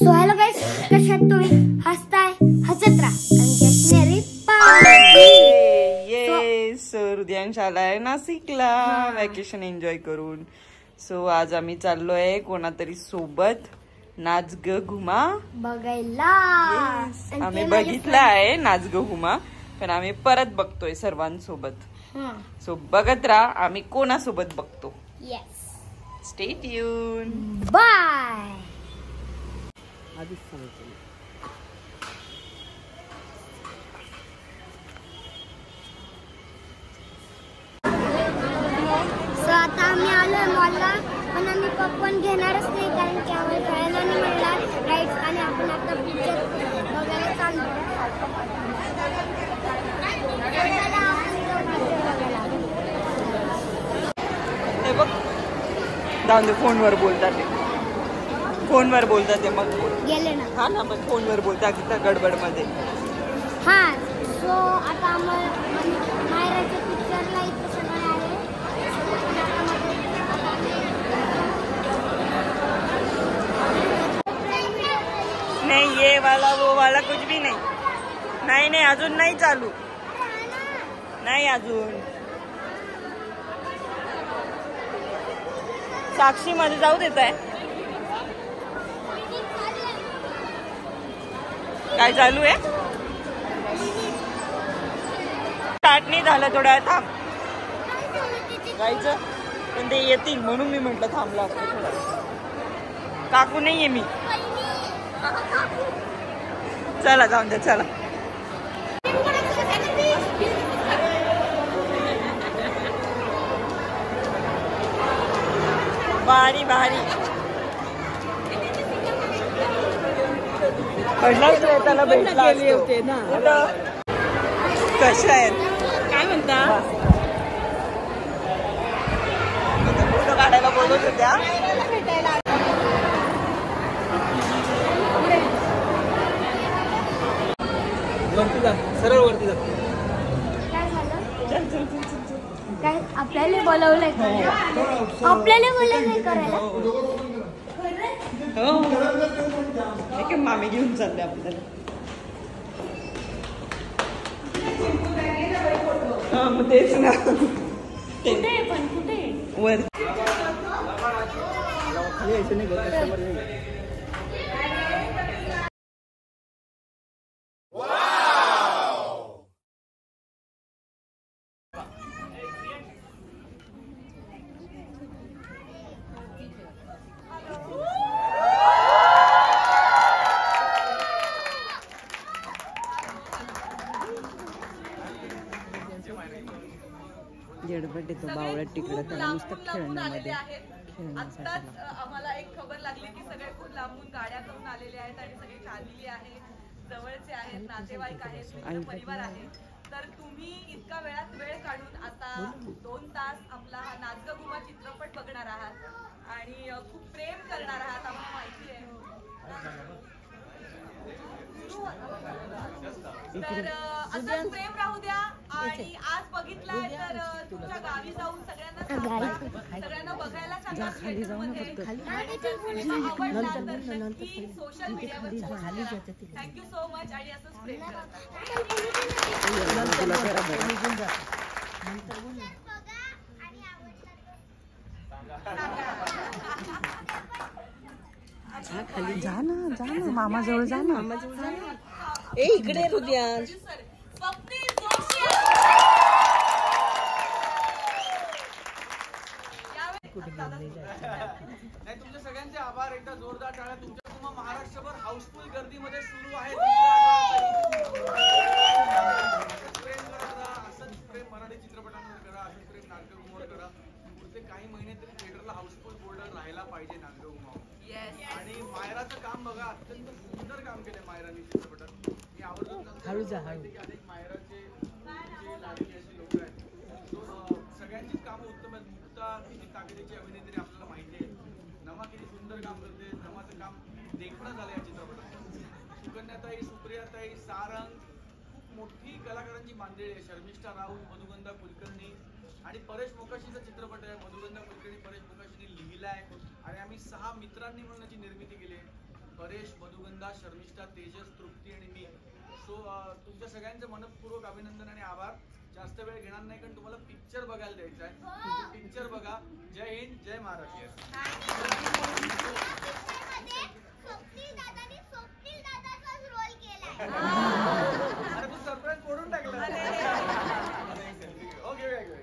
So hello guys, कशा आहात तुम्ही? हसताय, हसत राहा आणि जशनेरी पार्टी. सो हृदयांश आलाय नाशिकला वॅकेशन एन्जॉय करून. सो आज आम्ही चाललोय कोणातरी सोबत नाच ग घुमा बघायला. आम्ही बघितला आहे नाच ग घुमा, पण आम्ही परत बघतोय सर्वांसोबत. सो बघत राहा आम्ही कोणासोबत बघतो. Stay tune. बाय. सो आता आम्ही आलोय मॉलला, पण आम्ही पॉपकॉर्न घेणारच नाही कारण की आम्हाला खायला नाही मिळणार राईट्स, आणि आपण आता पिक्चर बघायला चाललो. ते बघ जाऊन दे, फोनवर बोलतात ते, फोनवर बोलतात ते. मग गेले ना. हा ना, मग फोनवर बोलता की त्या गडबड मध्ये. हा. सो आता आम्हाला मायराच्या पिक्चरला इथे सगळे आले. नहीं ये वाला वो वाला कुछ भी नहीं. नहीं नहीं अजून नाही चालू, नाही अजून. साक्षी मध्ये जाऊ देत आहे. काय चालू आहे? स्टार्ट नाही झालं, थोड्या वेळ थांब. जायचं पण ते येतील म्हणून मी म्हंटल थांबला असतो थोडा. काकू नाहीये मी. चला जाऊन द्या, चला. भारी भारी पडलाच त्याला भेटला होते ना. कशा आहेत काय म्हणता? फोटो काढायला बोलत होत्या. वरती जा, सरळ वरती जा. काय झालं? काय आपल्याला बोलवलंय करायला? आपल्याला बोलवलंय करायला? हो, ठीक आहे, मामी घेऊन चालले आपल्याला. हा मग तेच ना. कुठे पण कुठे वर खाली यायचं नाही, कस्टमर नाही. जेडपट येतो बावळ्यात तिकडे, त्याला नुसतं खेळण्यामध्ये. आत्ताच आम्हाला एक खबर लागली की सगळे खूप लांबून गाड्या करून आलेले आहेत आणि सगळे फॅमिली आहे, जवळचे आहेत, नातेवाईक आहेत, मित्र परिवार आहे. तर तुम्ही इतका वेळात वेळ काढून आता 2 तास आपला हा नाच ग घुमा चित्रपट बघणार आहात आणि खूप प्रेम करणार आहात, आम्हाला माहिती आहे. तर असंच प्रेम राहू द्या. आणि आज बघितलाय तर तुमच्या गावी जाऊन सगळ्यांना बघायला सांगा थिएटरमध्ये. आवडला तर नक्की सोशल मीडियावर थँक्यू सो मच. आणि असंच प्रेम करा. खाली जा ना, जा ना, मामाजवळ जा ना. ए इकडे हृदयांश. स्वप्नील जोशी. नाही, तुमच्या सगळ्यांचे आभार. एकदा जोरदार टाळ्या. तुमच्या तुम्हा महाराष्ट्रभर हाऊसफुल गर्दीमध्ये सुरू आहे. प्रेम करा, असंच प्रेम मराठी चित्रपटांवर करा, असंच प्रेम नाच ग घुमावर करा. पुढचे काही महिने तरी थिएटरला हाऊसफुल बोर्डर राहायला पाहिजे नाच ग घुमावर. आणि मायराचं काम बघा, अत्यंत सुंदर काम केलंय मायराने चित्रपटात. मी आवर्जून अनेक मायराचे लाडकी अशी लोक आहेत. सगळ्यांचीच कामं उत्तम आहेत. मुक्ता किती ताकदीची अभिनेत्री आपल्याला माहिती आहे. नमा किती सुंदर काम करते. नमाचं काम देखणं झालं या चित्रपटात. सुकन्याताई, सुप्रियाताई, सारंग, खूप मोठी कलाकारांची मांदिळी आहे. शर्मिष्ठा राऊत, मधुगंधा कुलकर्णी आणि परेश मोकाशीचा चित्रपट आहे. मधुगंधा कुलकर्णी परेश मोकाशीने लिहिलाय आणि आम्ही 6 मित्रांनी म्हणून याची निर्मिती केली आहे. परेश, मधुगंधा, शर्मिष्ठा, तेजस, तृप्ती आणि मी. सो तुमच्या सगळ्यांचं मनपूर्वक अभिनंदन आणि आभार. जास्त वेळ घेणार नाही कारण तुम्हाला पिक्चर बघायला द्यायचा आहे. पिक्चर बघा. जय हिंद, जय महाराष्ट्र. अरे तू सरप्राईज फोडून टाकलं.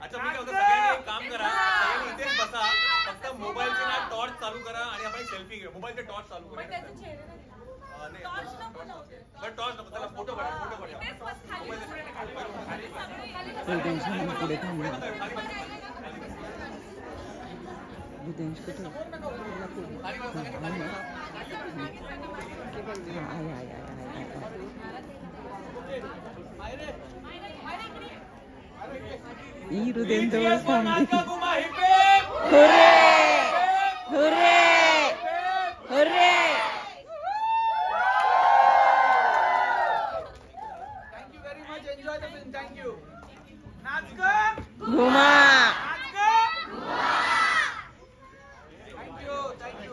अच्छा मी काय होतं, सगळ्यांनी एक काम करा, सगळ्यांनी इथेच बसा, फक्त मोबाईलचे ना टॉर्च चालू करा आणि आपण सेल्फी घेऊ. मोबाईलचे टॉर्च चालू करा. टॉर्च नको, त्याला फोटो काढा. Thank you very much. Enjoy the film. Thank you. नाच गं घुमा. Thank you. Thank you.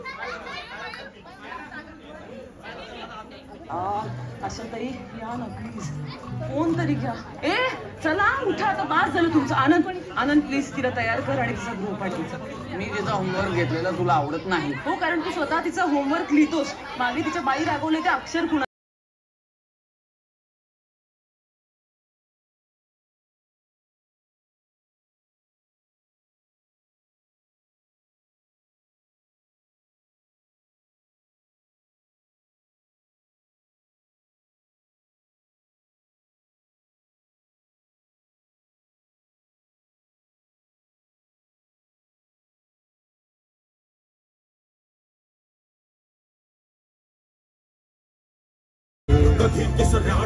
आशाताई या ना प्लीज, फोन तरी घ्या. ए चला उठा, आता बास झालं तुमचं. आनंद प्लीज तिला तयार कर आणि तिचा गृहपाठ. मी तिचा होमवर्क घेतलेला तुला आवडत नाही. हो, कारण तू स्वतः तिचा होमवर्क लिहितोस. मागे तिच्या बाई रागवले ते अक्षर कुणा.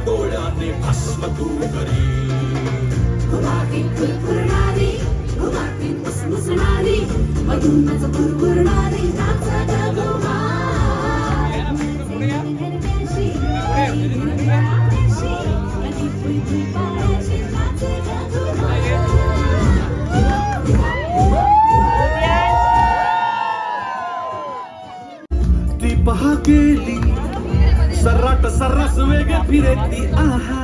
डोळ्याने भस्म दूर करी, गुलाबी फुलफुलणारी, गुलाबी मुसमुसणारी, मधूनच फुलफुलणारी नाचत गोवा. ती पहा गेली सर्राट सर्रास वेग फिरे ती. आहा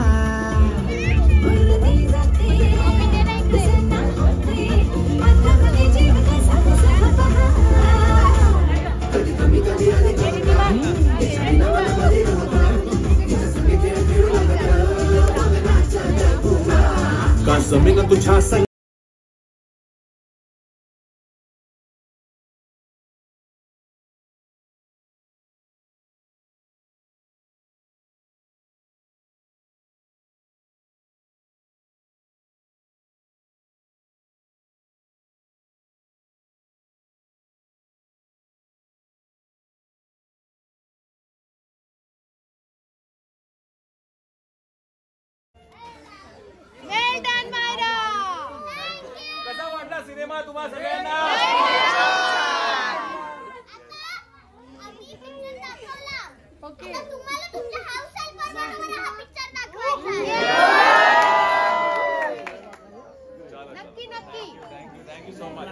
का जमीन तुझ्या संग कसा वाटला सिनेमा तुम्हा सगळ्यांना? तुम्हाला तुमच्या हाऊस हा पिक्चर दाखवायचा. नक्की नक्की. Thank you so much.